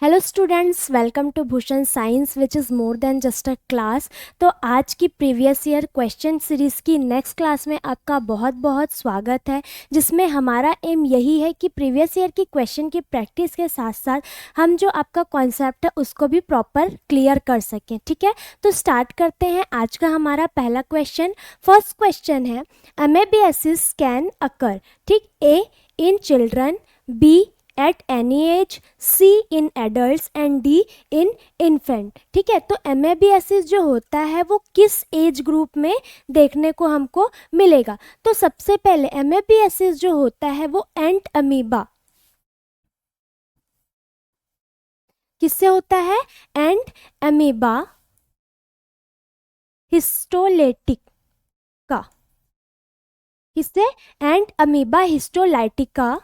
Hello students, welcome to Bhushan Science which is more than just a class. तो आज की previous year question series की next class में आपका बहुत बहुत स्वागत है, जिसमें हमारा एम यही है कि प्रीवियस ईयर की क्वेश्चन की प्रैक्टिस के साथ साथ हम जो आपका कॉन्सेप्ट है उसको भी प्रॉपर क्लियर कर सकें। ठीक है, तो स्टार्ट करते हैं आज का हमारा पहला क्वेश्चन। फर्स्ट क्वेश्चन है, एमेबियासिस कैन अकर। ठीक, A in children, B at any age, C in adults and D in infant. ठीक है, तो एमेबियासिस जो होता है वो किस एज ग्रुप में देखने को हमको मिलेगा। तो सबसे पहले एमेबियासिस जो होता है वो एंट अमीबा किससे होता है? एंट अमीबा हिस्टोलेटिक का। किससे? एंट अमीबा हिस्टोलाइटिका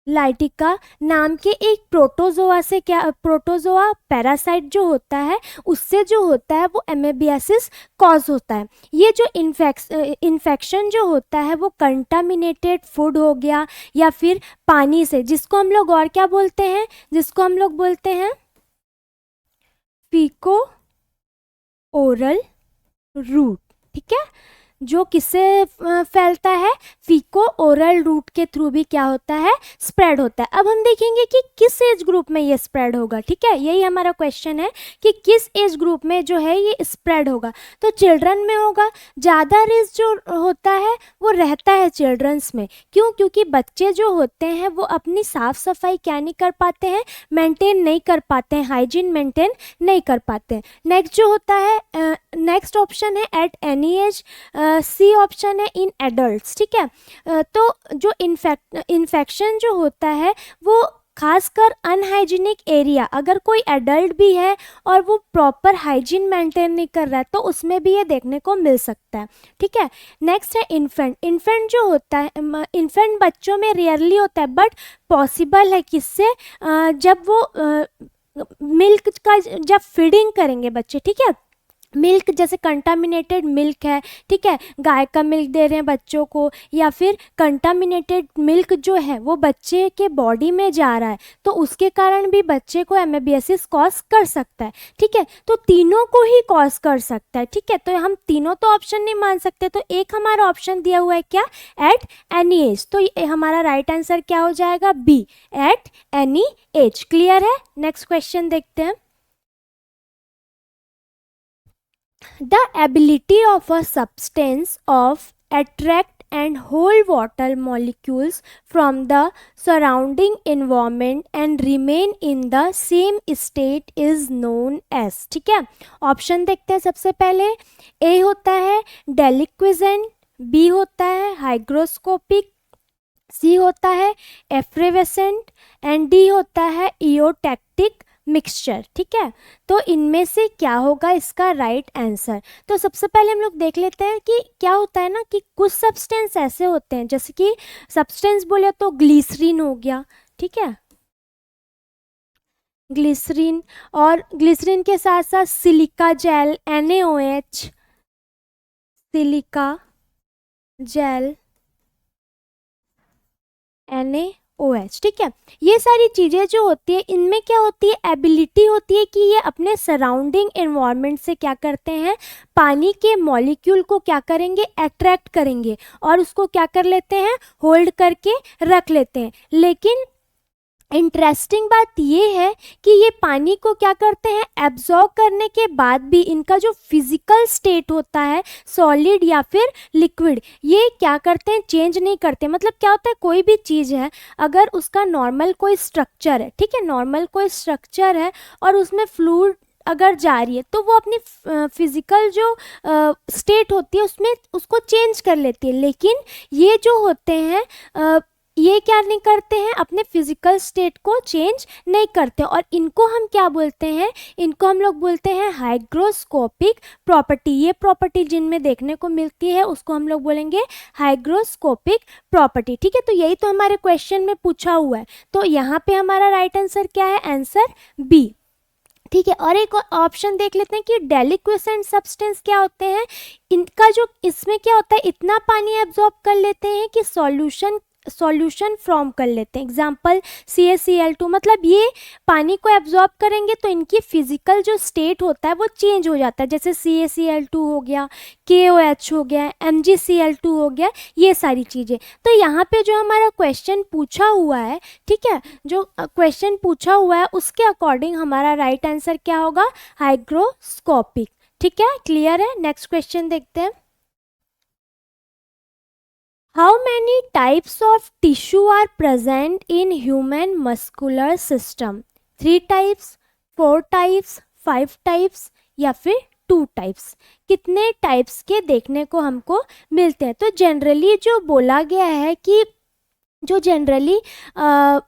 लाइटिका नाम के एक प्रोटोजोआ से, क्या प्रोटोजोआ पैरासाइट जो होता है उससे जो होता है वो एमेबियासिस कॉज होता है। ये जो इन्फेक्शन जो होता है वो कंटामिनेटेड फूड हो गया या फिर पानी से, जिसको हम लोग और क्या बोलते हैं, जिसको हम लोग बोलते हैं फीको ओरल रूट। ठीक है, जो किससे फैलता है? फीको ओरल रूट के थ्रू भी क्या होता है? स्प्रेड होता है। अब हम देखेंगे कि किस एज ग्रुप में ये स्प्रेड होगा। ठीक है, यही हमारा क्वेश्चन है कि किस एज ग्रुप में जो है ये स्प्रेड होगा। तो चिल्ड्रन में होगा। ज़्यादा रिस्क जो होता है वो रहता है चिल्ड्रंस में। क्यों? क्योंकि बच्चे जो होते हैं वो अपनी साफ सफाई क्या नहीं कर पाते हैं? मेंटेन नहीं कर पाते हैं, हाइजीन मेंटेन नहीं कर पाते हैं। नेक्स्ट जो होता है, नेक्स्ट ऑप्शन है at any age, C option है इन एडल्ट्स। ठीक है, तो जो इन्फेक्शन जो होता है वो खासकर अनहाइजीनिक एरिया, अगर कोई एडल्ट भी है और वो प्रॉपर हाइजीन मेंटेन नहीं कर रहा है तो उसमें भी ये देखने को मिल सकता है। ठीक है, नेक्स्ट है इन्फेंट। इन्फेंट जो होता है, इन्फेंट बच्चों में रेयरली होता है बट पॉसिबल है। किससे? जब वो मिल्क का जब फीडिंग करेंगे बच्चे। ठीक है, मिल्क जैसे कंटामिनेटेड मिल्क है, ठीक है, गाय का मिल्क दे रहे हैं बच्चों को, या फिर कंटामिनेटेड मिल्क जो है वो बच्चे के बॉडी में जा रहा है, तो उसके कारण भी बच्चे को एमेबियासिस कॉज कर सकता है। ठीक है, तो तीनों को ही कॉज कर सकता है। ठीक है, तो हम तीनों तो ऑप्शन नहीं मान सकते, तो एक हमारा ऑप्शन दिया हुआ है क्या? At any age. तो हमारा राइट आंसर क्या हो जाएगा? B, at any age. Clear है? नेक्स्ट क्वेश्चन देखते हैं। The ability of a substance of attract and hold water molecules from the surrounding environment and remain in the same state is known as। ठीक है, option देखते हैं। सबसे पहले ए होता है डेलिक्विजेंट, बी होता है हाइग्रोस्कोपिक, सी होता है एफ्रेवेसेंट एंड डी होता है इयोटैक्टिक मिक्सचर। ठीक है, तो इनमें से क्या होगा इसका राइट आंसर? तो सबसे पहले हम लोग देख लेते हैं कि क्या होता है ना, कि कुछ सब्सटेंस ऐसे होते हैं, जैसे कि सब्सटेंस बोले तो ग्लिसरीन हो गया। ठीक है, ग्लिसरीन, और ग्लिसरीन के साथ साथ silica gel, NaOH, silica gel, NaOH। ठीक है, ये सारी चीज़ें जो होती है इनमें क्या होती है? एबिलिटी होती है कि ये अपने सराउंडिंग एनवायरनमेंट से क्या करते हैं? पानी के मॉलिक्यूल को क्या करेंगे? अट्रैक्ट करेंगे और उसको क्या कर लेते हैं? होल्ड करके रख लेते हैं। लेकिन इंटरेस्टिंग बात ये है कि ये पानी को क्या करते हैं? एब्जॉर्ब करने के बाद भी इनका जो फिजिकल स्टेट होता है, सॉलिड या फिर लिक्विड, ये क्या करते हैं? चेंज नहीं करते। मतलब क्या होता है, कोई भी चीज़ है अगर उसका नॉर्मल कोई स्ट्रक्चर है, ठीक है, नॉर्मल कोई स्ट्रक्चर है और उसमें फ्लूइड अगर जा रही है तो वो अपनी फिजिकल जो स्टेट होती है उसमें उसको चेंज कर लेती है। लेकिन ये जो होते हैं ये क्या नहीं करते हैं? अपने फिजिकल स्टेट को चेंज नहीं करते। और इनको हम क्या बोलते हैं? इनको हम लोग बोलते हैं हाइग्रोस्कोपिक प्रॉपर्टी। ये प्रॉपर्टी जिनमें देखने को मिलती है उसको हम लोग बोलेंगे हाइग्रोस्कोपिक प्रॉपर्टी। ठीक है, तो यही तो हमारे क्वेश्चन में पूछा हुआ है। तो यहाँ पे हमारा राइट आंसर क्या है? Answer B. ठीक है, और एक ऑप्शन देख लेते हैं कि डेलिक्विसेंट सब्सटेंस क्या होते हैं। इनका जो इसमें क्या होता है, इतना पानी एब्जॉर्ब कर लेते हैं कि सॉल्यूशन सॉल्यूशन फॉर्म कर लेते हैं। एग्जाम्पल CaCl2, मतलब ये पानी को एब्जॉर्ब करेंगे तो इनकी फिजिकल जो स्टेट होता है वो चेंज हो जाता है, जैसे CaCl2 हो गया, KOH हो गया, MgCl2 हो गया, ये सारी चीज़ें। तो यहाँ पे जो हमारा क्वेश्चन पूछा हुआ है, ठीक है, जो क्वेश्चन पूछा हुआ है उसके अकॉर्डिंग हमारा राइट आंसर क्या होगा, हाइग्रोस्कोपिक। ठीक है, क्लियर है। नेक्स्ट क्वेश्चन देखते हैं। How many types of tissue are present in human muscular system? 3 types, 4 types, 5 types या फिर 2 types? कितने टाइप्स के देखने को हमको मिलते हैं? तो जनरली जो बोला गया है कि जो जनरली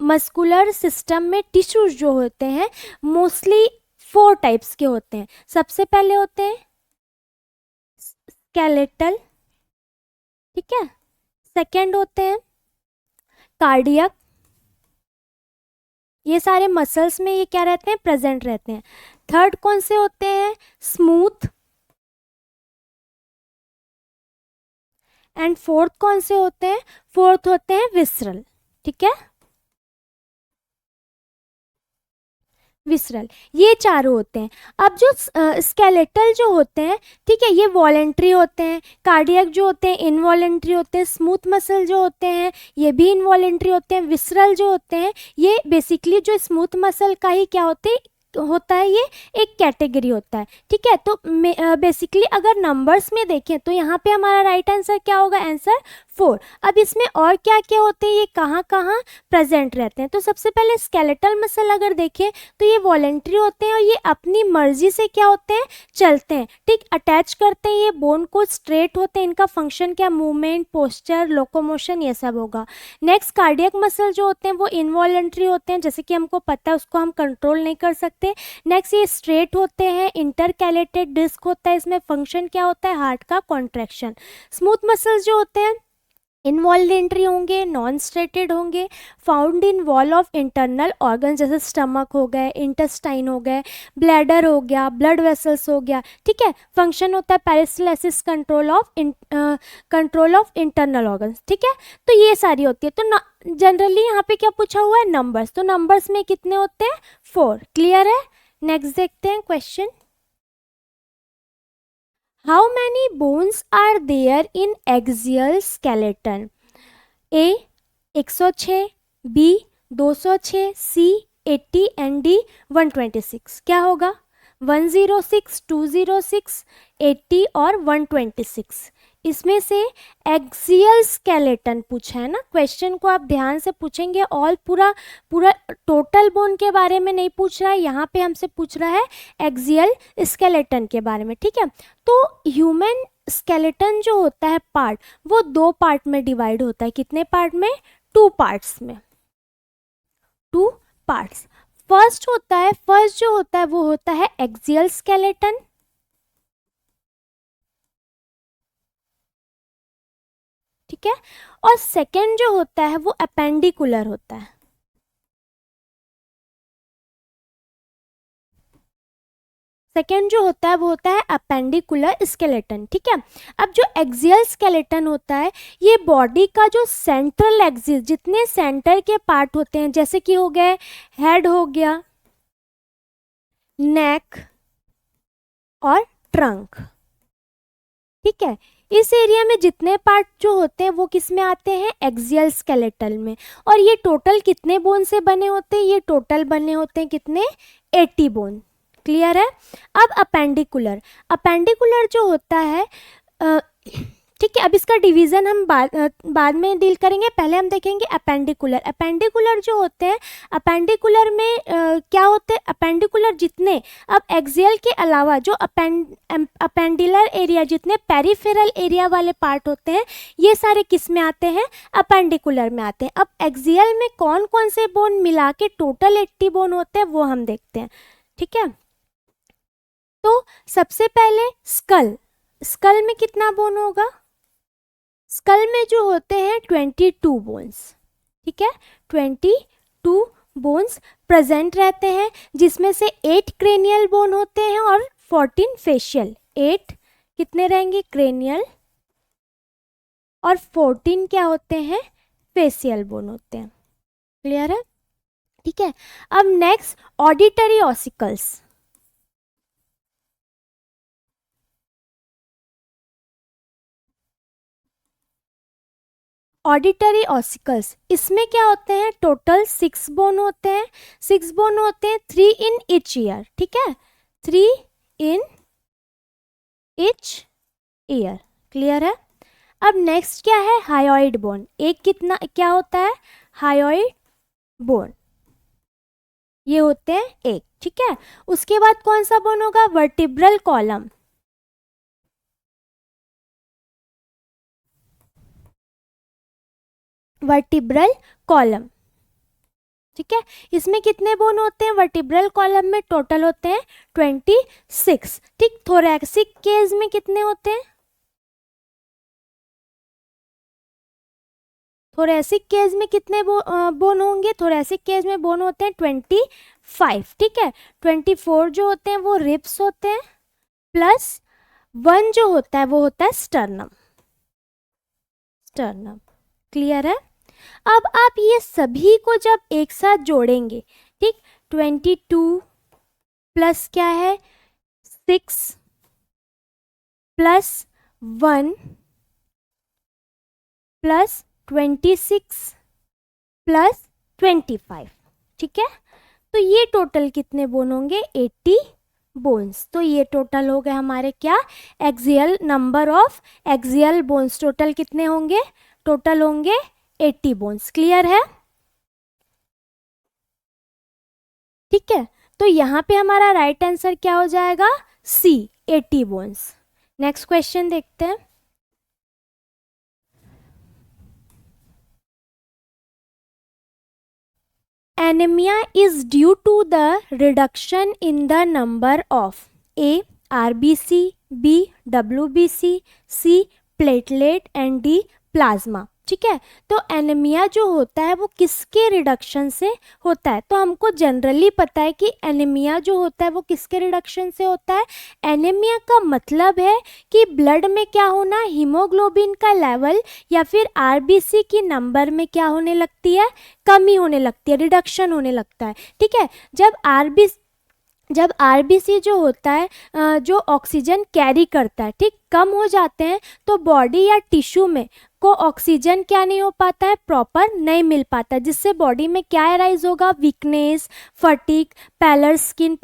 मस्कुलर सिस्टम में टिश्यूज जो होते हैं मोस्टली 4 टाइप्स के होते हैं। सबसे पहले होते हैं स्केलेटल, ठीक है, सेकेंड होते हैं कार्डियक, ये सारे मसल्स में ये क्या रहते हैं, प्रेजेंट रहते हैं। थर्ड कौन से होते हैं, स्मूथ, एंड फोर्थ कौन से होते हैं, फोर्थ होते हैं विसरल। ठीक है, विसरल, ये चारों होते हैं। अब जो स्केलेटल जो होते हैं, ठीक है, ये वॉलेंट्री होते हैं। कार्डियक जो होते हैं इनवॉलेंट्री होते हैं। स्मूथ मसल जो होते हैं ये भी इनवॉलेंट्री होते हैं। विसरल जो होते हैं ये बेसिकली जो स्मूथ मसल का ही क्या होता है, ये एक कैटेगरी होता है। ठीक है, तो बेसिकली अगर नंबर्स में देखें तो यहाँ पे हमारा राइट आंसर क्या होगा, आंसर 4। अब इसमें और क्या क्या होते हैं, ये कहाँ कहाँ प्रेजेंट रहते हैं? तो सबसे पहले स्केलेटल मसल अगर देखें तो ये वॉलेंट्री होते हैं और ये अपनी मर्जी से क्या होते हैं, चलते हैं, ठीक, अटैच करते हैं ये बोन को, स्ट्रेट होते हैं, इनका फंक्शन क्या, मूवमेंट, पोस्चर, लोकोमोशन, ये सब होगा। नेक्स्ट कार्डियक मसल जो होते हैं वो इनवॉलेंट्री होते हैं, जैसे कि हमको पता है उसको हम कंट्रोल नहीं कर सकते। नेक्स्ट ये स्ट्रेट होते हैं, इंटरकैलेटेड डिस्क होता है, इसमें फंक्शन क्या होता है, हार्ट का कॉन्ट्रैक्शन। स्मूथ मसल्स जो होते हैं इनवॉलेंट्री होंगे, नॉन स्ट्रेटेड होंगे, found in wall of internal organ, जैसे स्टमक हो गए, इंटेस्टाइन हो गए, ब्लैडर हो गया, ब्लड वेसल्स हो गया। ठीक है, फंक्शन होता है पेरिस्टलाइसिस, कंट्रोल ऑफ इंटरनल ऑर्गन्स। ठीक है, तो ये सारी होती है। तो जनरली यहाँ पे क्या पूछा हुआ है, नंबर्स, तो नंबर्स में कितने होते हैं, 4। क्लियर है। नेक्स्ट देखते हैं question. How many bones are there in axial skeleton? A 106, B 206, C 80 and D 126। क्या होगा, 106, 206, 80 और 126। इसमें से एक्सियल स्केलेटन पूछा है ना, क्वेश्चन को आप ध्यान से पूछेंगे, ऑल पूरा टोटल बोन के बारे में नहीं पूछ रहा है, यहाँ पे हमसे पूछ रहा है एक्सियल स्केलेटन के बारे में। ठीक है, तो ह्यूमन स्केलेटन जो होता है पार्ट, वो 2 पार्ट में डिवाइड होता है। कितने पार्ट में, 2 पार्ट्स में, 2 पार्ट्स। फर्स्ट जो होता है वो होता है एक्सियल स्केलेटन, ठीक है, और सेकेंड जो होता है वो अपेंडिकुलर होता है। सेकेंड जो होता है वो होता है अपेंडिकुलर स्केलेटन। ठीक है, अब जो एक्सियल स्केलेटन होता है ये बॉडी का जो सेंट्रल एक्सिस, जितने सेंटर के पार्ट होते हैं, जैसे कि हो गए हेड हो गया, नेक और ट्रंक, ठीक है, इस एरिया में जितने पार्ट जो होते हैं वो किस में आते हैं, एक्सियल स्केलेटन में। और ये टोटल कितने बोन से बने होते हैं, ये टोटल बने होते हैं कितने, 80 बोन। क्लियर है। अब अपेंडिकुलर जो होता है, ठीक है, अब इसका डिवीज़न हम बाद में डील करेंगे, पहले हम देखेंगे अपेंडिकुलर जो होते हैं, अपेंडिकुलर में क्या होते हैं, अपेंडिकुलर जितने, अब एक्सियल के अलावा जो अपेंडिकुलर एरिया, जितने पेरिफेरल एरिया वाले पार्ट होते हैं, ये सारे किस में आते हैं, अपेंडिकुलर में आते हैं। अब एक्सियल में कौन कौन से बोन मिला के टोटल 80 बोन होते हैं वो हम देखते हैं। ठीक है, तो सबसे पहले स्कल में कितना बोन होगा, स्कल में जो होते हैं 22 बोन्स। ठीक है, 22 बोन्स प्रेजेंट रहते हैं, जिसमें से 8 क्रेनियल बोन होते हैं और 14 फेशियल। 8 कितने रहेंगे, क्रेनियल, और 14 क्या होते हैं, फेशियल बोन होते हैं। क्लियर है? ठीक है। अब next auditory ossicles. Auditory ossicles, इसमें क्या होते हैं, टोटल 6 बोन होते हैं। 6 बोन होते हैं, 3 इन ईच ईयर। ठीक है, 3 इन ईच ईयर। क्लियर है? अब नेक्स्ट क्या है, हायोइड बोन। एक कितना क्या होता है, हायोइड बोन, ये होते हैं एक। ठीक है, उसके बाद कौन सा बोन होगा, वर्टिब्रल कॉलम। Vertebral column. ठीक है, इसमें कितने बोन होते हैं, वर्टिब्रल कॉलम में टोटल होते हैं 26। ठीक, थोरैसिक केज में कितने होते हैं, थोरैसिक केज में कितने बोन होंगे, थोरैसिक केज में बोन होते हैं 25। ठीक है, 24 जो होते हैं वो रिब्स होते हैं, प्लस 1 जो होता है वो होता है स्टर्नम। स्टर्नम। क्लियर है? अब आप ये सभी को जब एक साथ जोड़ेंगे, ठीक, 22 प्लस क्या है 6 प्लस 1 प्लस 26 प्लस 25। ठीक है, तो ये टोटल कितने बोन होंगे, 80 बोन्स। तो ये टोटल हो गए हमारे क्या, axial number of axial bones. Total कितने होंगे, टोटल होंगे 80 बोन्स। क्लियर है? ठीक है, तो यहाँ पे हमारा राइट आंसर क्या हो जाएगा, सी, 80 बोन्स। नेक्स्ट क्वेश्चन देखते हैं। Anemia is due to the reduction in the number of A. RBC, B. WBC, C. platelet and D. Plasma. ठीक है, तो एनीमिया जो होता है वो किसके रिडक्शन से होता है, तो हमको जनरली पता है कि एनीमिया जो होता है वो किसके रिडक्शन से होता है। एनीमिया का मतलब है कि ब्लड में क्या होना, हीमोग्लोबिन का लेवल या फिर आरबीसी की नंबर में क्या होने लगती है, कमी होने लगती है, रिडक्शन होने लगता है। ठीक है, जब आरबीसी जो होता है जो ऑक्सीजन कैरी करता है, ठीक, कम हो जाते हैं तो बॉडी या टिश्यू में को ऑक्सीजन क्या नहीं हो पाता है, प्रॉपर नहीं मिल पाता, जिससे बॉडी में क्या अराइज होगा, वीकनेस, फटीग, पैलर स्किन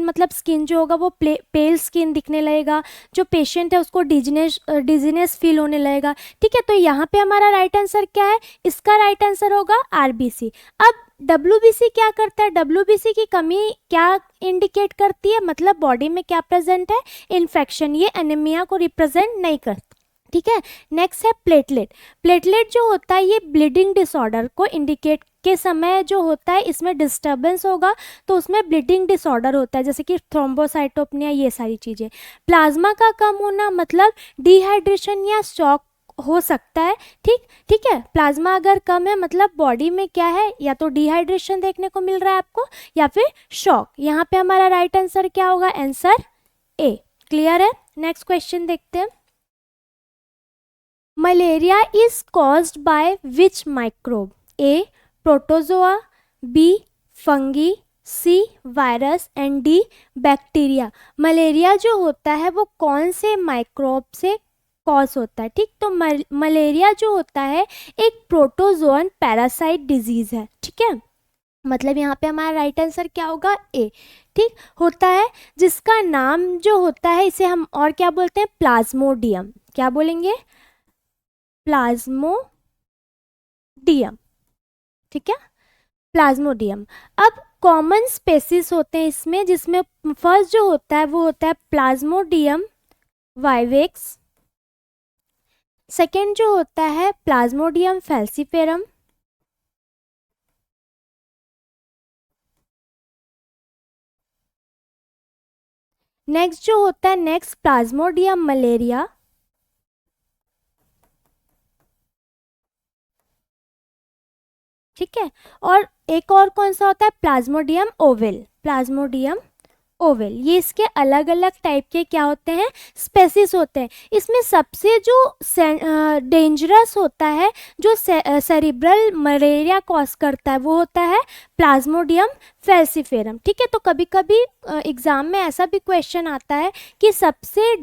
मतलब स्किन जो होगा वो पेल स्किन दिखने लगेगा, जो पेशेंट है उसको डिजीनेस फील होने लगेगा। ठीक है, तो यहाँ पे हमारा राइट आंसर क्या है, इसका राइट आंसर होगा आरबीसी। अब डब्ल्यूबीसी क्या करता है, डब्ल्यूबीसी की कमी क्या इंडिकेट करती है, मतलब बॉडी में क्या प्रेजेंट है, इन्फेक्शन। ये एनीमिया को रिप्रेजेंट नहीं करता। ठीक है, नेक्स्ट है प्लेटलेट। प्लेटलेट जो होता है ये ब्लीडिंग डिसऑर्डर को इंडिकेट के समय जो होता है, इसमें डिस्टर्बेंस होगा तो उसमें ब्लीडिंग डिसऑर्डर होता है, जैसे कि थ्रोम्बोसाइटोपेनिया, ये सारी चीज़ें। प्लाज्मा का कम होना मतलब डिहाइड्रेशन या शॉक हो सकता है। ठीक है, प्लाज्मा अगर कम है मतलब बॉडी में क्या है, या तो डिहाइड्रेशन देखने को मिल रहा है आपको या फिर शॉक। यहाँ पे हमारा राइट आंसर क्या होगा, आंसर ए। क्लियर है? नेक्स्ट क्वेश्चन देखते हैं। Malaria is caused by which microbe, A protozoa, B fungi, C virus and D bacteria. Malaria जो होता है वो कौन से माइक्रोब से कॉज होता है, ठीक, तो मलेरिया जो होता है एक प्रोटोजोअन पैरासाइट डिजीज है। ठीक है, मतलब यहाँ पे हमारा राइट आंसर क्या होगा, ए। ठीक, होता है जिसका नाम जो होता है इसे हम और क्या बोलते हैं, प्लाज्मोडियम। क्या बोलेंगे, प्लाज्मोडियम। ठीक है, प्लाज्मोडियम। अब कॉमन स्पेसिस होते हैं इसमें, जिसमें फर्स्ट जो होता है वो होता है प्लाज्मोडियम वाइवेक्स, सेकेंड जो होता है प्लाज्मोडियम फैल्सीफेरम, नेक्स्ट जो होता है नेक्स्ट प्लाज्मोडियम मलेरिया, ठीक है, और एक और कौन सा होता है, प्लाज्मोडियम ओवेल। प्लाज्मोडियम ओवल, ये इसके अलग अलग टाइप के क्या होते हैं, स्पेसिस होते हैं। इसमें सबसे जो डेंजरस होता है, जो सेरिब्रल मलेरिया कॉज करता है, वो होता है प्लाज्मोडियम फैल्सीफेरम। ठीक है, तो कभी कभी एग्ज़ाम में ऐसा भी क्वेश्चन आता है कि सबसे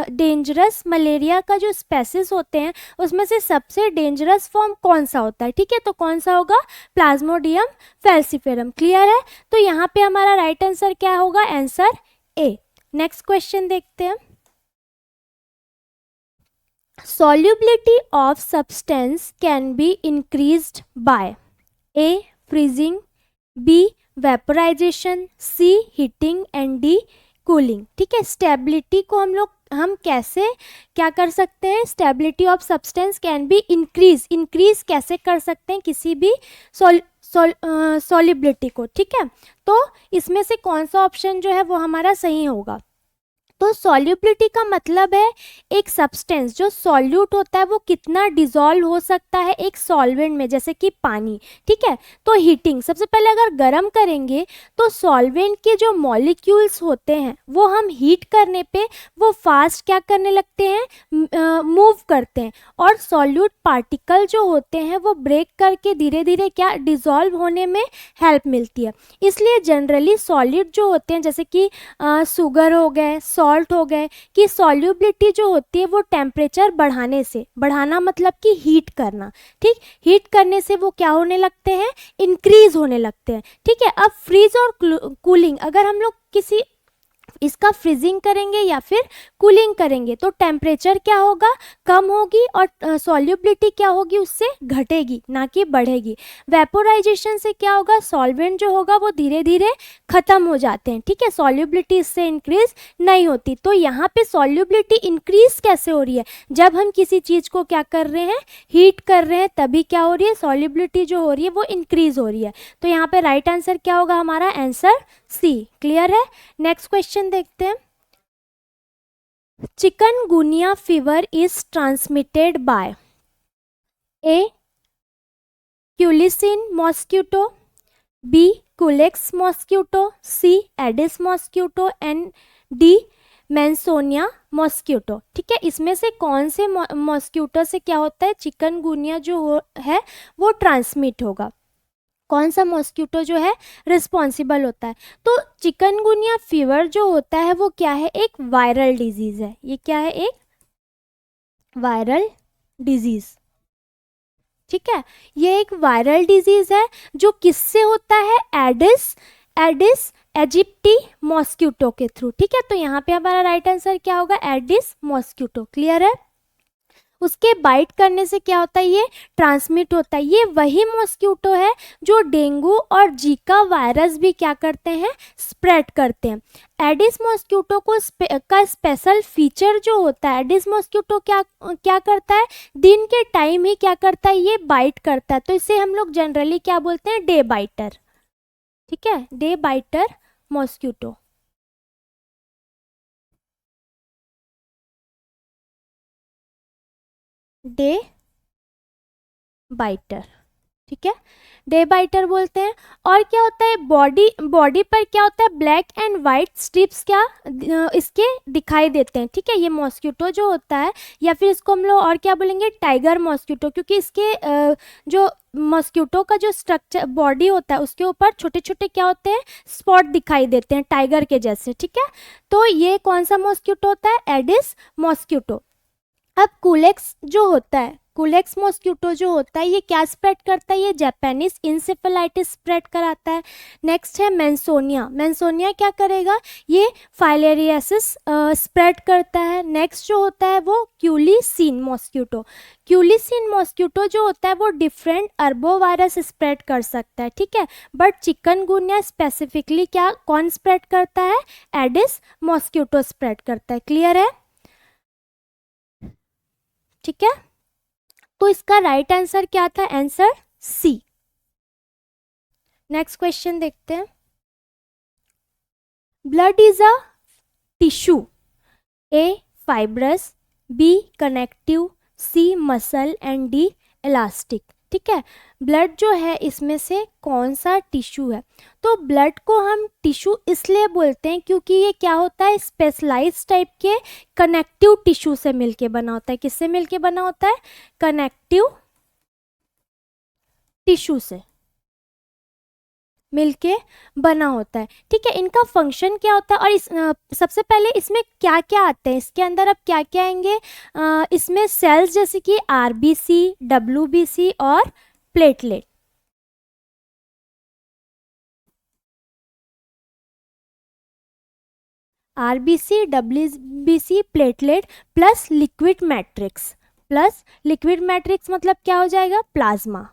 डेंजरस मलेरिया का जो स्पेसिस होते हैं उसमें से सबसे डेंजरस फॉर्म कौन सा होता है। ठीक है, तो कौन सा होगा, प्लाज्मोडियम फैल्सीफेरम। क्लियर है, तो यहाँ पे हमारा राइट आंसर क्या होगा, आंसर ए। नेक्स्ट क्वेश्चन देखते हैं। Solubility of substance can be increased by A freezing, B vaporisation, C heating and D cooling. ठीक है, स्टेबिलिटी को हम कैसे क्या कर सकते हैं, stability of substance can be increase कैसे कर सकते हैं किसी भी सॉल्युबिलिटी को। ठीक है, तो इसमें से कौन सा ऑप्शन जो है वो हमारा सही होगा। तो सॉल्युबिलिटी का मतलब है एक सब्सटेंस जो सॉल्यूट होता है वो कितना डिसॉल्व हो सकता है एक सॉल्वेंट में, जैसे कि पानी। ठीक है, तो हीटिंग, सबसे पहले अगर गर्म करेंगे तो सॉल्वेंट के जो मॉलिक्यूल्स होते हैं वो हम हीट करने पे वो फास्ट क्या करने लगते हैं, मूव करते हैं, और सॉल्यूट पार्टिकल जो होते हैं वो ब्रेक करके धीरे धीरे क्या डिसॉल्व होने में हेल्प मिलती है। इसलिए जनरली सॉलिड जो होते हैं, जैसे कि शुगर हो गए, सॉल्ट हो गए, कि सॉल्युबिलिटी जो होती है वो टेम्परेचर बढ़ाने से, बढ़ाना मतलब कि हीट करना। ठीक, हीट करने से वो क्या होने लगते हैं, इंक्रीज होने लगते हैं। ठीक है, अब फ्रीज और कूलिंग, अगर हम लोग किसी इसका फ्रीजिंग करेंगे या फिर कूलिंग करेंगे तो टेम्परेचर क्या होगा, कम होगी, और सॉल्युबिलिटी क्या होगी, उससे घटेगी ना कि बढ़ेगी। वेपोराइजेशन से क्या होगा, सॉल्वेंट जो होगा वो धीरे धीरे खत्म हो जाते हैं। ठीक है, सॉल्युबिलिटी इससे इंक्रीज नहीं होती। तो यहाँ पे सॉल्युबिलिटी इंक्रीज कैसे हो रही है, जब हम किसी चीज़ को क्या कर रहे हैं, हीट कर रहे हैं, तभी क्या हो रही है, सॉल्युबिलिटी जो हो रही है वो इंक्रीज हो रही है। तो यहाँ पे राइट आंसर क्या होगा हमारा, आंसर सी। क्लियर है, नेक्स्ट क्वेश्चन देखते हैं। Chikungunya fever is transmitted by A culicine mosquito, B culex mosquito, C aedes mosquito and D mansonia mosquito. ठीक है, इसमें से कौन से मॉस्किटो से क्या होता है, चिकनगुनिया जो है वो ट्रांसमिट होगा, कौन सा मॉस्किटो जो है रिस्पॉन्सिबल होता है। तो चिकनगुनिया फीवर जो होता है वो क्या है, एक वायरल डिजीज है। ये क्या है, एक वायरल डिजीज। ठीक है, ये एक वायरल डिजीज है जो किससे होता है, एडिस एजिप्टी मॉस्किटो के थ्रू। ठीक है, तो यहाँ पे हमारा राइट आंसर क्या होगा, एडिस मॉस्किटो। क्लियर है, उसके बाइट करने से क्या होता है, ये ट्रांसमिट होता है। ये वही मॉस्किटो है जो डेंगू और जीका वायरस भी क्या करते हैं, स्प्रेड करते हैं। एडिस मॉस्किटो को का स्पेशल फीचर जो होता है, एडिस मॉस्किटो क्या करता है, दिन के टाइम ही क्या करता है, ये बाइट करता है। तो इसे हम लोग जनरली क्या बोलते हैं, डे बाइटर। ठीक है, day biter mosquito. Day biter, ठीक है, डे बाइटर बोलते हैं। और क्या होता है, बॉडी पर क्या होता है, ब्लैक एंड वाइट स्ट्रिप्स क्या इसके दिखाई देते हैं। ठीक है, ये मॉस्किटो जो होता है, या फिर इसको हम लोग और क्या बोलेंगे, टाइगर मॉस्किटो, क्योंकि इसके जो मॉस्किटो का जो स्ट्रक्चर बॉडी होता है उसके ऊपर छोटे छोटे क्या होते हैं, स्पॉट दिखाई देते हैं टाइगर के जैसे। ठीक है, तो ये कौन सा मॉस्किटो होता है, एडिस मॉस्किटो। अब कुलेक्स जो होता है, कुलेक्स मॉस्किटो जो होता है ये क्या स्प्रेड करता है, ये जापानीज इंसेफेलाइटिस स्प्रेड कराता है। नेक्स्ट है मैंसोनिया, मैंसोनिया क्या करेगा, ये फाइलेरियासिस स्प्रेड करता है। नेक्स्ट जो होता है वो क्यूलिसिन मॉस्किटो, क्यूलिसिन मॉस्किटो जो होता है वो डिफरेंट अर्बो वायरस स्प्रेड कर सकता है। ठीक है, बट चिकनगुनिया स्पेसिफिकली क्या कौन स्प्रेड करता है, एडिस मॉस्किटो स्प्रेड करता है। क्लियर है, ठीक है, तो इसका राइट आंसर क्या था, आंसर सी। नेक्स्ट क्वेश्चन देखते हैं। Blood is a tissue, A fibrous, B connective, C muscle and D elastic. ठीक है, ब्लड जो है इसमें से कौन सा टिश्यू है? तो ब्लड को हम टिश्यू इसलिए बोलते हैं क्योंकि ये क्या होता है, स्पेशलाइज्ड टाइप के कनेक्टिव टिश्यू से मिलके बना होता है। किससे मिलके बना होता है? कनेक्टिव टिश्यू से मिलके बना होता है। ठीक है, इनका फंक्शन क्या होता है और सबसे पहले इसमें क्या क्या आते हैं, इसके अंदर अब क्या क्या आएंगे? इसमें सेल्स जैसे कि आरबीसी, डब्ल्यूबीसी और platelet. RBC, WBC, platelet plus liquid matrix. Plus liquid matrix मतलब क्या हो जाएगा? प्लाज्मा।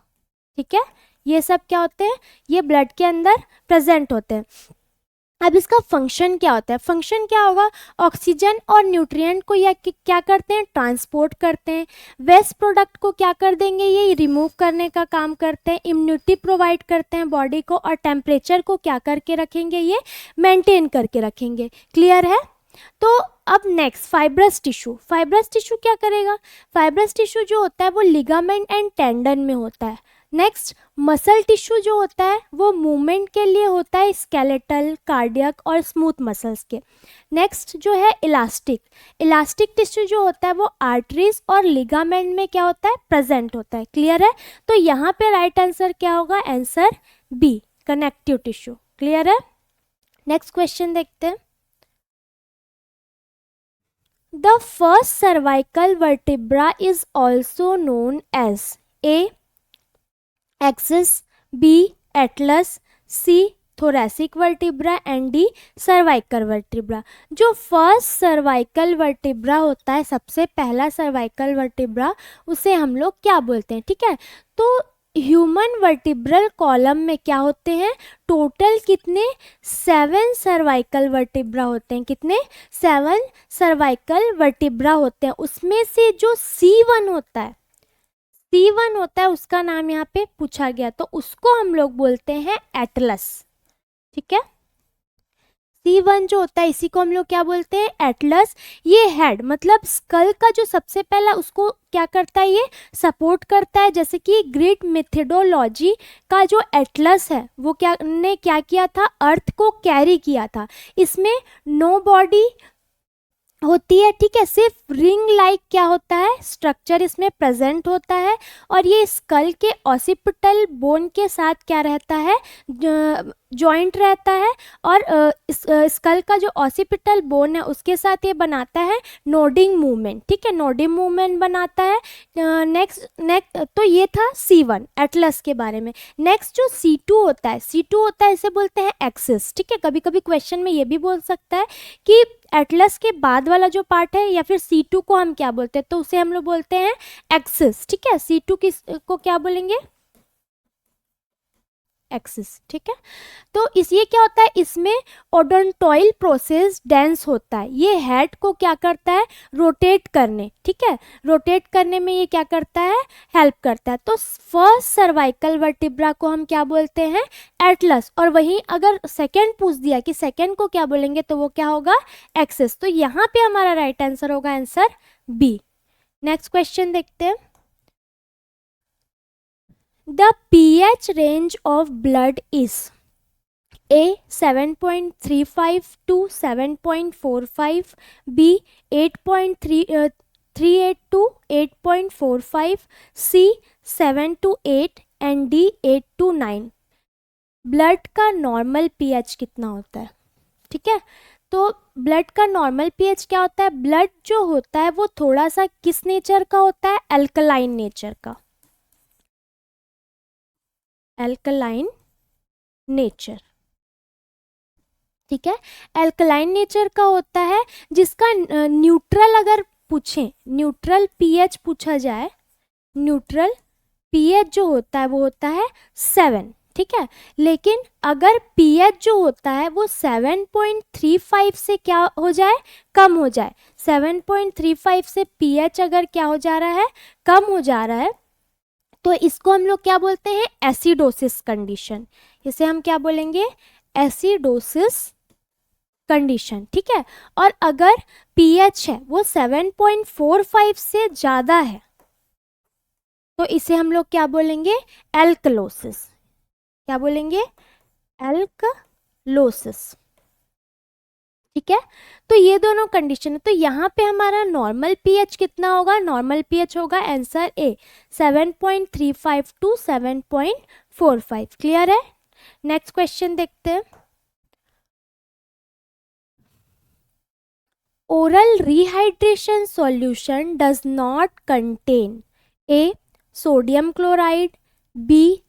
ठीक है, ये सब क्या होते हैं? ये ब्लड के अंदर प्रेजेंट होते हैं। अब इसका फंक्शन क्या होता है? फंक्शन क्या होगा? ऑक्सीजन और न्यूट्रिएंट को या क्या करते हैं? ट्रांसपोर्ट करते हैं। वेस्ट प्रोडक्ट को क्या कर देंगे? ये रिमूव करने का काम करते हैं। इम्यूनिटी प्रोवाइड करते हैं बॉडी को, और टेम्परेचर को क्या करके रखेंगे? ये मेंटेन करके रखेंगे। क्लियर है? तो अब next fibrous tissue. Fibrous tissue क्या करेगा? फाइब्रस टिश्यू जो होता है वो लिगामेंट एंड टेंडन में होता है। नेक्स्ट मसल टिश्यू जो होता है वो मूवमेंट के लिए होता है, स्केलेटल, कार्डियक और स्मूथ मसल्स के। नेक्स्ट जो है इलास्टिक। इलास्टिक टिश्यू जो होता है वो आर्टरीज और लिगामेंट में क्या होता है? प्रेजेंट होता है। क्लियर है? तो यहाँ पे राइट आंसर क्या होगा? Answer B, connective tissue. Clear है? नेक्स्ट क्वेश्चन देखते हैं। The first cervical vertebra is also known as A. Axis, B. Atlas, C. thoracic vertebra and D. cervical vertebra। जो फर्स्ट सर्वाइकल वर्टिब्रा होता है, सबसे पहला सर्वाइकल वर्टिब्रा, उसे हम लोग क्या बोलते हैं? ठीक है, तो ह्यूमन वर्टिब्रल कॉलम में क्या होते हैं? टोटल कितने? 7 सर्वाइकल वर्टिब्रा होते हैं। कितने? 7 सर्वाइकल वर्टिब्रा होते हैं। उसमें से जो C1 होता है, C1 होता है, उसका नाम यहाँ पे पूछा गया, तो उसको हम लोग बोलते हैं एटलस। ठीक है, C1 जो होता है इसी को हम लोग क्या बोलते हैं? एटलस। ये हेड मतलब स्कल का जो सबसे पहला, उसको क्या करता है? ये सपोर्ट करता है। जैसे कि ग्रेट मेथडोलॉजी का जो एटलस है वो क्या किया था? अर्थ को कैरी किया था। इसमें नो बॉडी होती है, ठीक है, सिर्फ रिंग लाइक क्या होता है? स्ट्रक्चर इसमें प्रेजेंट होता है। और ये स्कल के ऑसिपिटल बोन के साथ क्या रहता है? जॉइंट रहता है। और स्कल का जो ऑसिपिटल बोन है उसके साथ ये बनाता है नोडिंग मूवमेंट। ठीक है, नोडिंग मूवमेंट बनाता है। नेक्स्ट तो ये था C1 एटलस के बारे में। नेक्स्ट जो C2 होता है, C2 होता है, इसे बोलते हैं एक्सिस। ठीक है, कभी कभी क्वेश्चन में ये भी बोल सकता है कि एटलस के बाद वाला जो पार्ट है या फिर C2 को हम क्या बोलते हैं? तो उसे हम लोग बोलते हैं एक्सिस। ठीक है, C2 को क्या बोलेंगे? एक्सिस। ठीक है, तो ये क्या होता है? इसमें ओडोंटॉइल प्रोसेस डेंस होता है। ये हेड को क्या करता है? रोटेट करने। ठीक है, रोटेट करने में ये क्या करता है? हेल्प करता है। तो फर्स्ट सर्वाइकल वर्टिब्रा को हम क्या बोलते हैं? एटलस। और वहीं अगर सेकंड पूछ दिया कि सेकंड को क्या बोलेंगे, तो वो क्या होगा? एक्सिस। तो यहाँ पे हमारा राइट आंसर होगा आंसर बी। नेक्स्ट क्वेश्चन देखते हैं। The pH range of blood is A 7.35 to 7.45, B 8.38 to 8.45, C 7 to 8 and D 8 to 9। Blood का नॉर्मल pH कितना होता है? ठीक है, तो ब्लड का नॉर्मल pH क्या होता है? ब्लड जो होता है वो थोड़ा सा किस नेचर का होता है? अल्कलाइन नेचर का। Alkaline nature. ठीक है, एल्कलाइन नेचर का होता है, जिसका न्यूट्रल अगर पूछें, न्यूट्रल पीएच पूछा जाए, न्यूट्रल पीएच जो होता है वो होता है 7। ठीक है, लेकिन अगर पीएच जो होता है वो 7.35 से क्या हो जाए? कम हो जाए। 7.35 से पीएच अगर क्या हो जा रहा है? कम हो जा रहा है, तो इसको हम लोग क्या बोलते हैं? Acidosis condition. इसे हम क्या बोलेंगे? Acidosis condition. ठीक है, और अगर पीएच है वो 7.45 से ज़्यादा है, तो इसे हम लोग क्या बोलेंगे, एल्कलोसिस। क्या बोलेंगे, एल्कलोसिस। ठीक है, तो ये दोनों कंडीशन है। तो यहाँ पे हमारा नॉर्मल पीएच कितना होगा, नॉर्मल पीएच होगा आंसर ए 7.35 टू 7.45। क्लियर है। नेक्स्ट क्वेश्चन देखते हैं। Oral rehydration solution does not contain A sodium chloride, B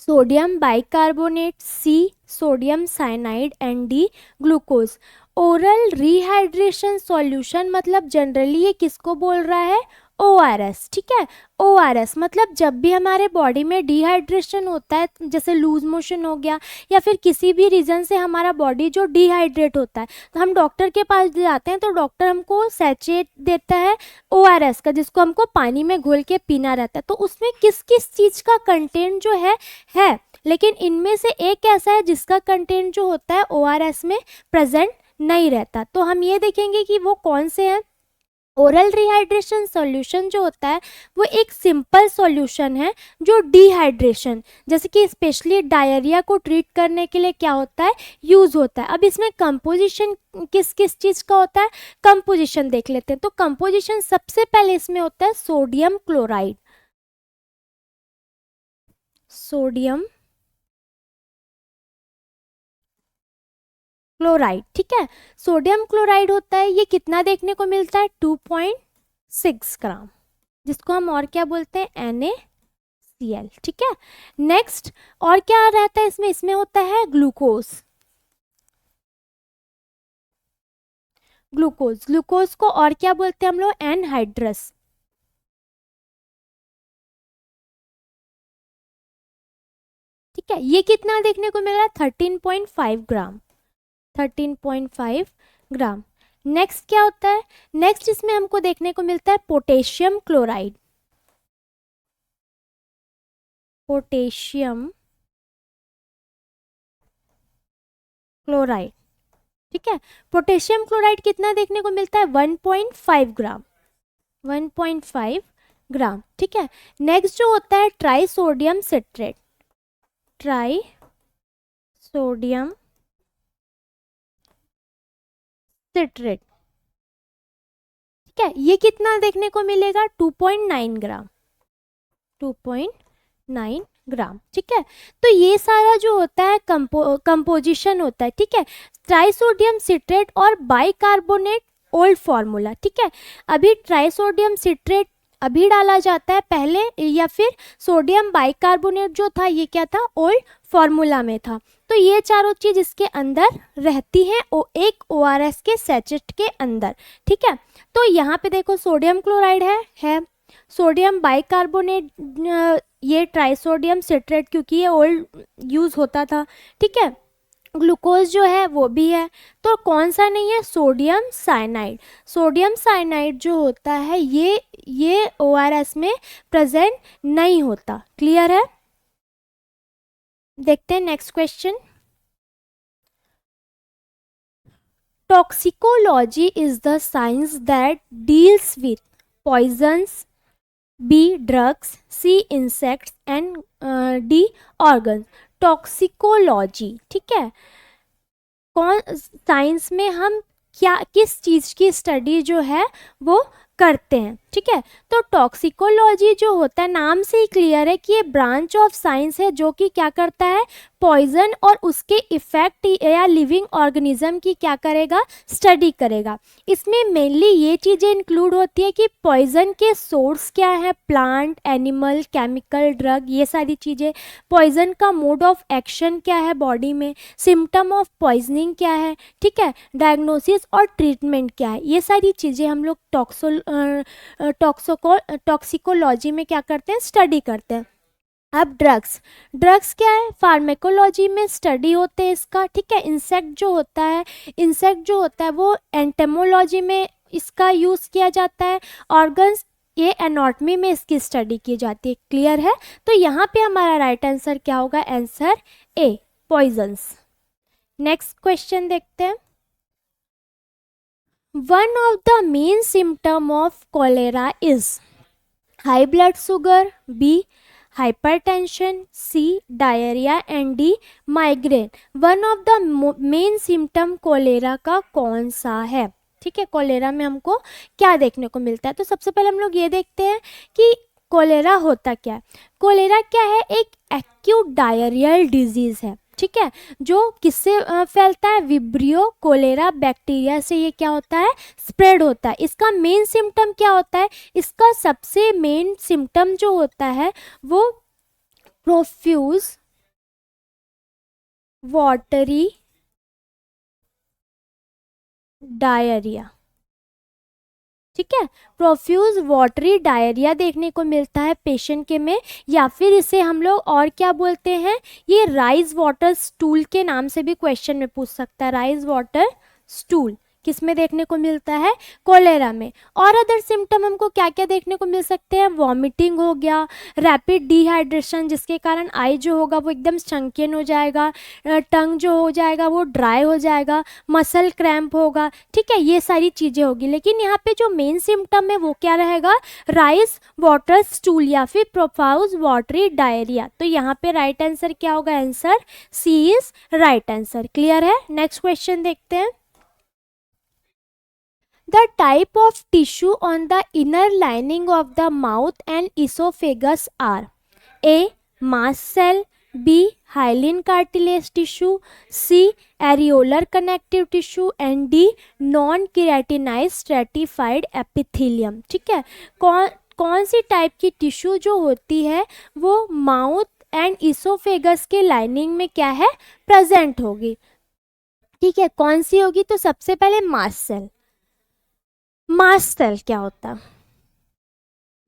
sodium bicarbonate, C sodium cyanide and D glucose. Oral rehydration solution मतलब generally ये किसको बोल रहा है, ORS। ठीक है, ORS मतलब जब भी हमारे बॉडी में डिहाइड्रेशन होता है, जैसे लूज मोशन हो गया या फिर किसी भी रीज़न से हमारा बॉडी जो डिहाइड्रेट होता है, तो हम डॉक्टर के पास जाते हैं तो डॉक्टर हमको सैचेट देता है ORS का, जिसको हमको पानी में घोल के पीना रहता है। तो उसमें किस किस चीज़ का कंटेंट जो है, लेकिन इनमें से एक ऐसा है जिसका कंटेंट जो होता है ORS में प्रेजेंट नहीं रहता। तो हम ये देखेंगे कि वो कौन से हैं। ओरल रिहाइड्रेशन सॉल्यूशन जो होता है वो एक सिंपल सॉल्यूशन है जो डिहाइड्रेशन, जैसे कि स्पेशली डायरिया को ट्रीट करने के लिए क्या होता है, यूज़ होता है। अब इसमें कंपोजिशन किस किस चीज़ का होता है, कंपोजिशन देख लेते हैं। तो कंपोजिशन सबसे पहले इसमें होता है सोडियम क्लोराइड, सोडियम क्लोराइड। ठीक है, सोडियम क्लोराइड होता है, ये कितना देखने को मिलता है, 2.6 ग्राम, जिसको हम और क्या बोलते हैं, NaCl। ठीक है, नेक्स्ट और क्या रहता है इसमें, इसमें होता है ग्लूकोज। ग्लूकोज, ग्लूकोज को और क्या बोलते हैं हम लोग, एनहाइड्रस। ठीक है, ये कितना देखने को मिल रहा है, 13.5 ग्राम, 13.5 ग्राम। नेक्स्ट क्या होता है, नेक्स्ट इसमें हमको देखने को मिलता है पोटेशियम क्लोराइड, पोटेशियम क्लोराइड। ठीक है, पोटेशियम क्लोराइड कितना देखने को मिलता है, 1.5 ग्राम, 1.5 ग्राम। ठीक है, नेक्स्ट जो होता है try sodium citrate, try sodium citrate. ठीक है, ये कितना देखने को मिलेगा, 2.9 ग्राम, 2.9 ग्राम। ठीक है, तो ये सारा जो होता है कंपोजिशन होता है। ठीक है, ट्राइसोडियम सिट्रेट और बाइकार्बोनेट ओल्ड फॉर्मूला। ठीक है, अभी ट्राइसोडियम सिट्रेट अभी डाला जाता है पहले, या फिर सोडियम बाइकार्बोनेट जो था ये क्या था, ओल्ड फॉर्मूला में था। तो ये चारों चीज इसके अंदर रहती हैं एक ORS के सैचेट के अंदर। ठीक है, तो यहाँ पे देखो सोडियम क्लोराइड है सोडियम बाइकार्बोनेट, ये ट्राइसोडियम सिट्रेट क्योंकि ये ओल्ड यूज़ होता था। ठीक है, ग्लूकोज जो है वो भी है। तो कौन सा नहीं है, सोडियम साइनाइड। सोडियम साइनाइड जो होता है ये ORS में प्रेजेंट नहीं होता। क्लियर है। देखते हैं next question. Toxicology is the science that deals with poisons, B drugs, C insects and D organs। Toxicology, ठीक है, कौन साइंस में हम क्या किस चीज़ की स्टडी जो है वो करते हैं। ठीक है, तो टॉक्सिकोलॉजी जो होता है नाम से ही क्लियर है कि ये ब्रांच ऑफ साइंस है जो कि क्या करता है, पॉइजन और उसके इफेक्ट या लिविंग ऑर्गेनिज्म की क्या करेगा, स्टडी करेगा। इसमें मेनली ये चीज़ें इंक्लूड होती है कि पॉइजन के सोर्स क्या है, प्लांट, एनिमल, केमिकल, ड्रग, ये सारी चीज़ें। पॉइजन का मोड ऑफ एक्शन क्या है बॉडी में, सिम्टम ऑफ पॉइजनिंग क्या है, ठीक है, डायग्नोसिस और ट्रीटमेंट क्या है, ये सारी चीज़ें हम लोग टॉक्सिकोलॉजी में क्या करते हैं, स्टडी करते हैं। अब ड्रग्स, ड्रग्स क्या है, फार्मेकोलॉजी में स्टडी होते हैं इसका। ठीक है, इंसेक्ट जो होता है, इंसेक्ट जो होता है वो एंटेमोलॉजी में इसका यूज़ किया जाता है। ऑर्गन्स, ये एनाटॉमी में इसकी स्टडी की जाती है। क्लियर है, तो यहाँ पे हमारा राइट आंसर क्या होगा, answer A, poisons. Next question देखते हैं। One of the main symptom of cholera is, high blood sugar, B hypertension, C diarrhoea and D migraine. One of the main symptom cholera का कौन सा है? ठीक है, कोलेरा में हमको क्या देखने को मिलता है? तो सबसे पहले हम लोग ये देखते हैं कि कोलेरा होता क्या है। कोलेरा क्या है? एक एक्यूट डायरियल डिजीज है, ठीक है, जो किससे फैलता है? विब्रियो कोलेरा बैक्टीरिया से ये क्या होता है? स्प्रेड होता है। इसका मेन सिम्टम क्या होता है? इसका सबसे मेन सिम्टम जो होता है वो प्रोफ्यूज वाटरी डायरिया, ठीक है, प्रोफ्यूज वाटरी डायरिया देखने को मिलता है पेशेंट के में, या फिर इसे हम लोग और क्या बोलते हैं? ये राइज वाटर स्टूल के नाम से भी क्वेश्चन में पूछ सकता है। राइज वाटर स्टूल किस में देखने को मिलता है? कोलेरा में। और अदर सिम्टम हमको क्या क्या देखने को मिल सकते हैं? वॉमिटिंग हो गया, रैपिड डिहाइड्रेशन जिसके कारण आई जो होगा वो एकदम संकीर्ण हो जाएगा, टंग जो हो जाएगा वो ड्राई हो जाएगा, मसल क्रैम्प होगा, ठीक है, ये सारी चीज़ें होगी। लेकिन यहाँ पे जो मेन सिम्टम है वो क्या रहेगा? राइस वाटर स्टूल या फिर प्रोफाउज वाटरी डायरिया। तो यहाँ पे राइट आंसर क्या होगा? Answer C is right answer. Clear है? नेक्स्ट क्वेश्चन देखते हैं। The type of tissue on the inner lining of the mouth and esophagus are A. Mast cell, B. Hyaline cartilage tissue, C. Areolar connective tissue and D. Non-keratinized stratified epithelium। ठीक है, कौन सी type की tissue जो होती है वो mouth and oesophagus के lining में क्या है? प्रेजेंट होगी। ठीक है, कौन सी होगी? तो सबसे पहले मास्ट सेल। मास्ट सेल क्या होता है?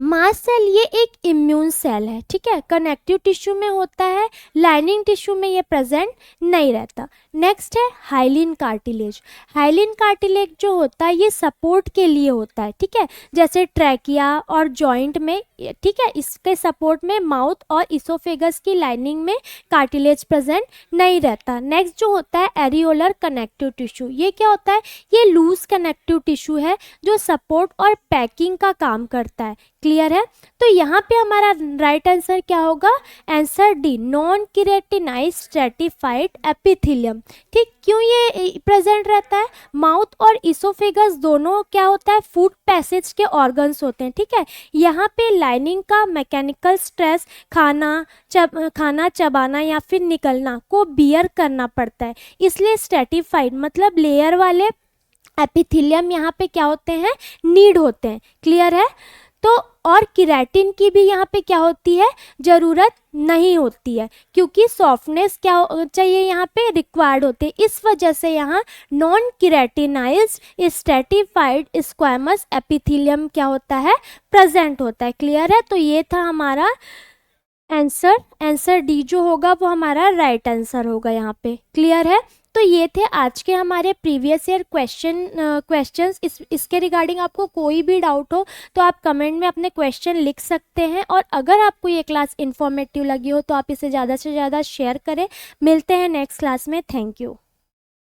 मास्ट सेल ये एक इम्यून सेल है, ठीक है, कनेक्टिव टिश्यू में होता है, लाइनिंग टिश्यू में ये प्रेजेंट नहीं रहता। नेक्स्ट है हाइलिन कार्टिलेज। हाइलिन कार्टिलेज जो होता है ये सपोर्ट के लिए होता है, ठीक है, जैसे ट्रैकिया और जॉइंट में, ठीक है, इसके सपोर्ट में माउथ और इसोफेगस की लाइनिंग में कार्टिलेज प्रेजेंट नहीं रहता। नेक्स्ट जो होता है एरियोलर कनेक्टिव टिश्यू, ये क्या होता है? ये लूज कनेक्टिव टिश्यू है जो सपोर्ट और पैकिंग का काम करता है। क्लियर है? तो यहाँ पे हमारा राइट आंसर क्या होगा? Answer D, non keratinised stratified epithelium. ठीक, क्यों ये प्रेजेंट रहता है? माउथ और इसोफेगस दोनों क्या होता है? फूड पैसेज के ऑर्गन्स होते हैं, ठीक है। यहाँ पे लाइनिंग का मैकेनिकल स्ट्रेस खाना चबाना या फिर निकलना को बियर करना पड़ता है, इसलिए स्ट्रैटिफाइड मतलब लेयर वाले एपिथेलियम यहाँ पे क्या होते हैं? नीड होते हैं। क्लियर है? तो और केराटिन की भी यहाँ पे क्या होती है? ज़रूरत नहीं होती है, क्योंकि सॉफ्टनेस क्या चाहिए यहाँ पे? रिक्वायर्ड होते हैं। इस वजह से यहाँ non keratinised stratified squamous epithelium क्या होता है? प्रेजेंट होता है। क्लियर है? तो ये था हमारा आंसर डी जो होगा वो हमारा राइट आंसर होगा यहाँ पे। क्लियर है? तो ये थे आज के हमारे प्रीवियस ईयर क्वेश्चंस। इसके रिगार्डिंग आपको कोई भी डाउट हो तो आप कमेंट में अपने क्वेश्चन लिख सकते हैं, और अगर आपको ये क्लास इन्फॉर्मेटिव लगी हो तो आप इसे ज़्यादा से ज़्यादा शेयर करें। मिलते हैं नेक्स्ट क्लास में। Thank you.